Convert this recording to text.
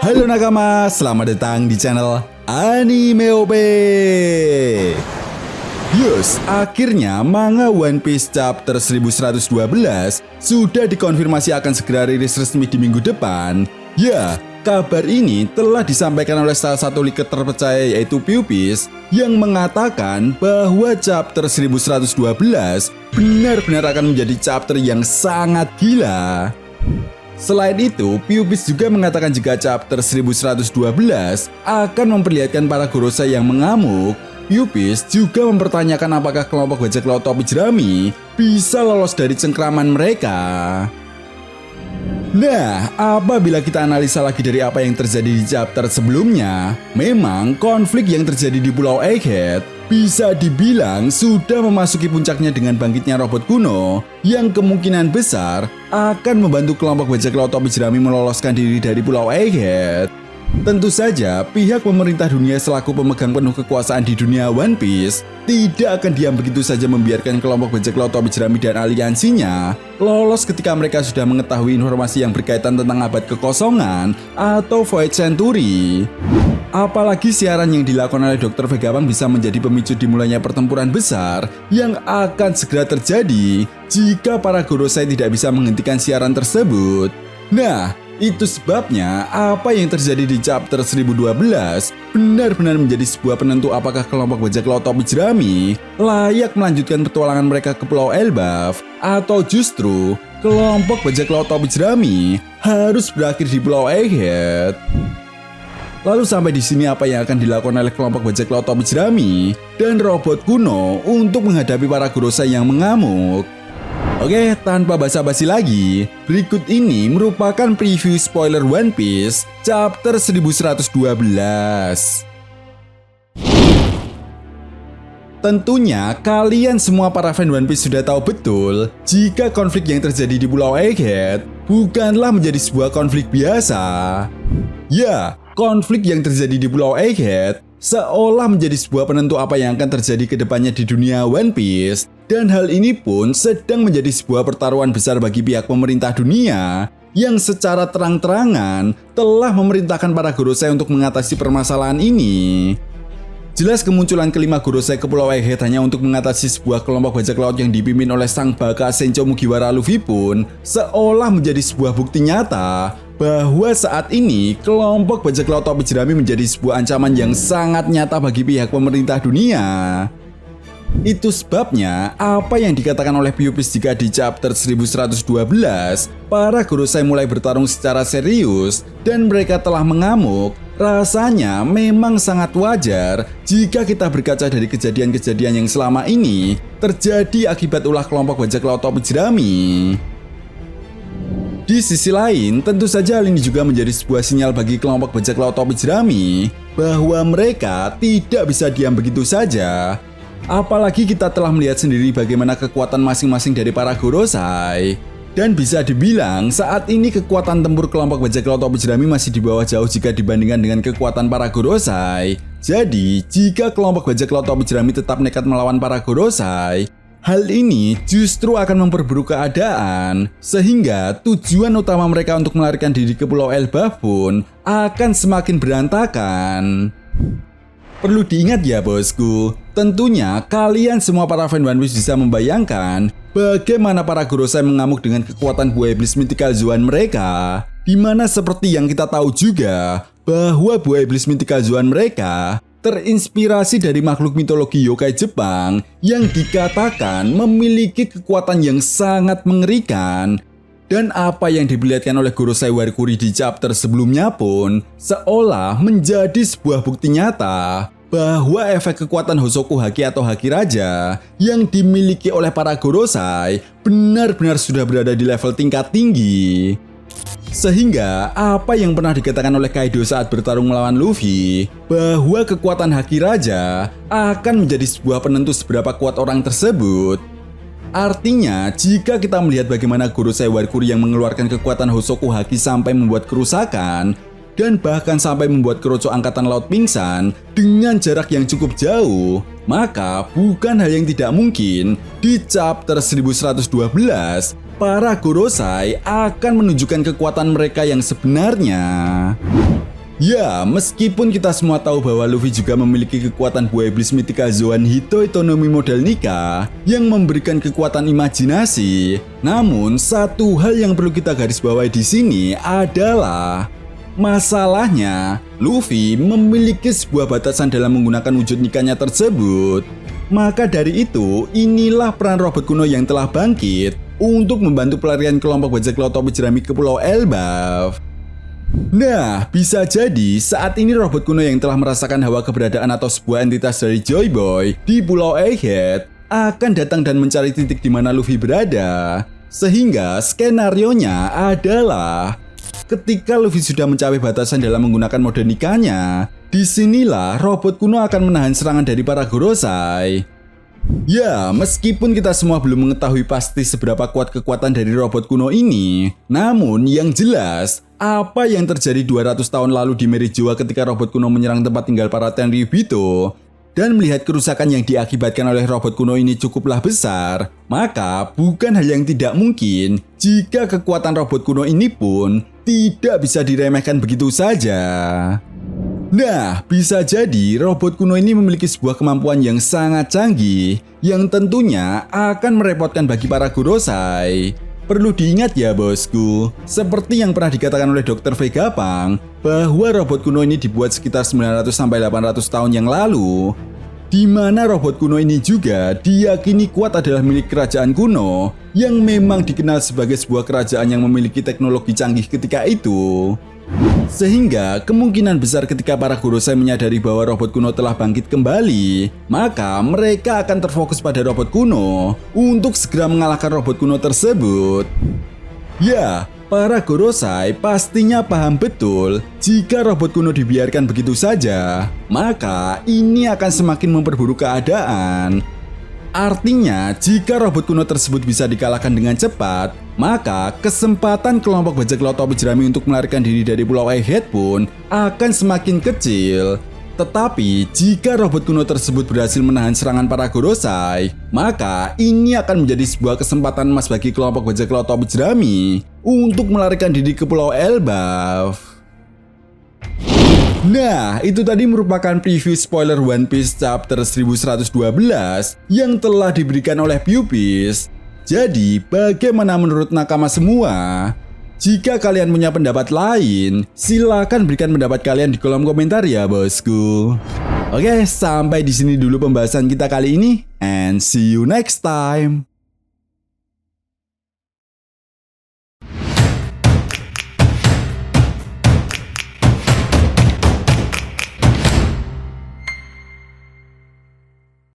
Halo nakama, selamat datang di channel Anime OP. Yes, akhirnya manga One Piece chapter 1112 sudah dikonfirmasi akan segera rilis resmi di minggu depan. Ya, kabar ini telah disampaikan oleh salah satu leaker terpercaya yaitu Pupis yang mengatakan bahwa chapter 1112 benar-benar akan menjadi chapter yang sangat gila. Selain itu, Pupis juga mengatakan jika chapter 1112 akan memperlihatkan para Gorosei yang mengamuk. Pupis juga mempertanyakan apakah kelompok bajak laut topi jerami bisa lolos dari cengkraman mereka. Nah, apabila kita analisa lagi dari apa yang terjadi di chapter sebelumnya, memang konflik yang terjadi di Pulau Egghead bisa dibilang sudah memasuki puncaknya dengan bangkitnya robot kuno yang kemungkinan besar akan membantu kelompok bajak laut topi jerami meloloskan diri dari Pulau Egghead. Tentu saja, pihak pemerintah dunia selaku pemegang penuh kekuasaan di dunia One Piece tidak akan diam begitu saja membiarkan kelompok bajak laut topi jerami dan aliansinya lolos ketika mereka sudah mengetahui informasi yang berkaitan tentang abad kekosongan atau Void Century. Apalagi siaran yang dilakukan oleh Dr. Vegapunk bisa menjadi pemicu dimulainya pertempuran besar yang akan segera terjadi jika para Gorosei tidak bisa menghentikan siaran tersebut. Nah, itu sebabnya apa yang terjadi di chapter 1012 benar-benar menjadi sebuah penentu apakah kelompok bajak laut topi jerami layak melanjutkan petualangan mereka ke Pulau Elbaf atau justru kelompok bajak laut topi jerami harus berakhir di Pulau Egghead. Lalu sampai di sini apa yang akan dilakukan oleh kelompok bajak laut topi jerami dan robot kuno untuk menghadapi para Gorosei yang mengamuk? Oke, tanpa basa-basi lagi, berikut ini merupakan preview spoiler One Piece chapter 1112. Tentunya kalian semua para fan One Piece sudah tahu betul jika konflik yang terjadi di Pulau Egghead bukanlah menjadi sebuah konflik biasa. Ya, konflik yang terjadi di Pulau Egghead seolah menjadi sebuah penentu apa yang akan terjadi ke depannya di dunia One Piece. Dan hal ini pun sedang menjadi sebuah pertaruhan besar bagi pihak pemerintah dunia yang secara terang-terangan telah memerintahkan para Gorosei untuk mengatasi permasalahan ini. Jelas kemunculan kelima Gorosei ke Pulau Egghead hanya untuk mengatasi sebuah kelompok bajak laut yang dipimpin oleh sang baka Sencho Mugiwara Luffy pun seolah menjadi sebuah bukti nyata bahwa saat ini kelompok bajak laut topi jerami menjadi sebuah ancaman yang sangat nyata bagi pihak pemerintah dunia. Itu sebabnya apa yang dikatakan oleh Pupis jika di chapter 1112 para Gorosei mulai bertarung secara serius dan mereka telah mengamuk. Rasanya memang sangat wajar jika kita berkaca dari kejadian-kejadian yang selama ini terjadi akibat ulah kelompok bajak laut topi jerami. Di sisi lain, tentu saja hal ini juga menjadi sebuah sinyal bagi kelompok bajak laut topi jerami bahwa mereka tidak bisa diam begitu saja. Apalagi kita telah melihat sendiri bagaimana kekuatan masing-masing dari para Gorosei. Dan bisa dibilang saat ini kekuatan tempur kelompok bajak laut topi jerami masih di bawah jauh jika dibandingkan dengan kekuatan para Gorosei. Jadi, jika kelompok bajak laut topi jerami tetap nekat melawan para Gorosei, hal ini justru akan memperburuk keadaan, sehingga tujuan utama mereka untuk melarikan diri ke Pulau Elbaf pun akan semakin berantakan. Perlu diingat ya bosku, tentunya kalian semua para fan One Piece bisa membayangkan bagaimana para Gorosei mengamuk dengan kekuatan buah iblis mythical Zoan mereka, dimana seperti yang kita tahu juga bahwa buah iblis mythical Zoan mereka terinspirasi dari makhluk mitologi yokai Jepang yang dikatakan memiliki kekuatan yang sangat mengerikan. Dan apa yang diperlihatkan oleh Gorosei Warikuri di chapter sebelumnya pun seolah menjadi sebuah bukti nyata bahwa efek kekuatan Hosoku Haki atau Haki Raja yang dimiliki oleh para Gorosei benar-benar sudah berada di level tingkat tinggi. Sehingga apa yang pernah dikatakan oleh Kaido saat bertarung melawan Luffy bahwa kekuatan Haki Raja akan menjadi sebuah penentu seberapa kuat orang tersebut. Artinya, jika kita melihat bagaimana Gorosei Warikuri yang mengeluarkan kekuatan Hosoku Haki sampai membuat kerusakan dan bahkan sampai membuat Kuroco Angkatan Laut pingsan dengan jarak yang cukup jauh, maka bukan hal yang tidak mungkin di chapter 1112 para Gorosei akan menunjukkan kekuatan mereka yang sebenarnya. Ya, meskipun kita semua tahu bahwa Luffy juga memiliki kekuatan buah iblis Mythical Zoan Hito Itonomi model Nika yang memberikan kekuatan imajinasi, namun satu hal yang perlu kita garis bawahi di sini adalah masalahnya Luffy memiliki sebuah batasan dalam menggunakan wujud Nikanya tersebut. Maka dari itu, inilah peran robot kuno yang telah bangkit untuk membantu pelarian kelompok bajak laut topi jerami ke Pulau Elbaf. Nah, bisa jadi saat ini robot kuno yang telah merasakan hawa keberadaan atau sebuah entitas dari Joy Boy di Pulau Egghead akan datang dan mencari titik di mana Luffy berada. Sehingga skenarionya adalah ketika Luffy sudah mencapai batasan dalam menggunakan mode Nikanya, disinilah robot kuno akan menahan serangan dari para Gorosei. Ya, meskipun kita semua belum mengetahui pasti seberapa kuat kekuatan dari robot kuno ini, namun yang jelas, apa yang terjadi 200 tahun lalu di Merijoa ketika robot kuno menyerang tempat tinggal para Tenryubito dan melihat kerusakan yang diakibatkan oleh robot kuno ini cukuplah besar, maka bukan hal yang tidak mungkin jika kekuatan robot kuno ini pun tidak bisa diremehkan begitu saja. Nah, bisa jadi robot kuno ini memiliki sebuah kemampuan yang sangat canggih yang tentunya akan merepotkan bagi para Gorosei. Perlu diingat ya bosku, seperti yang pernah dikatakan oleh Dr. Vegapunk bahwa robot kuno ini dibuat sekitar 900-800 tahun yang lalu, di mana robot kuno ini juga diyakini kuat adalah milik kerajaan kuno yang memang dikenal sebagai sebuah kerajaan yang memiliki teknologi canggih ketika itu. Sehingga kemungkinan besar ketika para Gorosei menyadari bahwa robot kuno telah bangkit kembali, maka mereka akan terfokus pada robot kuno untuk segera mengalahkan robot kuno tersebut. Ya, para Gorosei pastinya paham betul jika robot kuno dibiarkan begitu saja, maka ini akan semakin memperburuk keadaan. Artinya, jika robot kuno tersebut bisa dikalahkan dengan cepat, maka kesempatan kelompok bajak laut topi jerami untuk melarikan diri dari Pulau Egghead pun akan semakin kecil. Tetapi, jika robot kuno tersebut berhasil menahan serangan para Gorosei, maka ini akan menjadi sebuah kesempatan emas bagi kelompok bajak laut topi jerami untuk melarikan diri ke Pulau Elbaf. Nah, itu tadi merupakan preview spoiler One Piece chapter 1112 yang telah diberikan oleh Pewpiece. Jadi, bagaimana menurut nakama semua? Jika kalian punya pendapat lain, silakan berikan pendapat kalian di kolom komentar ya bosku. Oke, sampai di sini dulu pembahasan kita kali ini, and see you next time.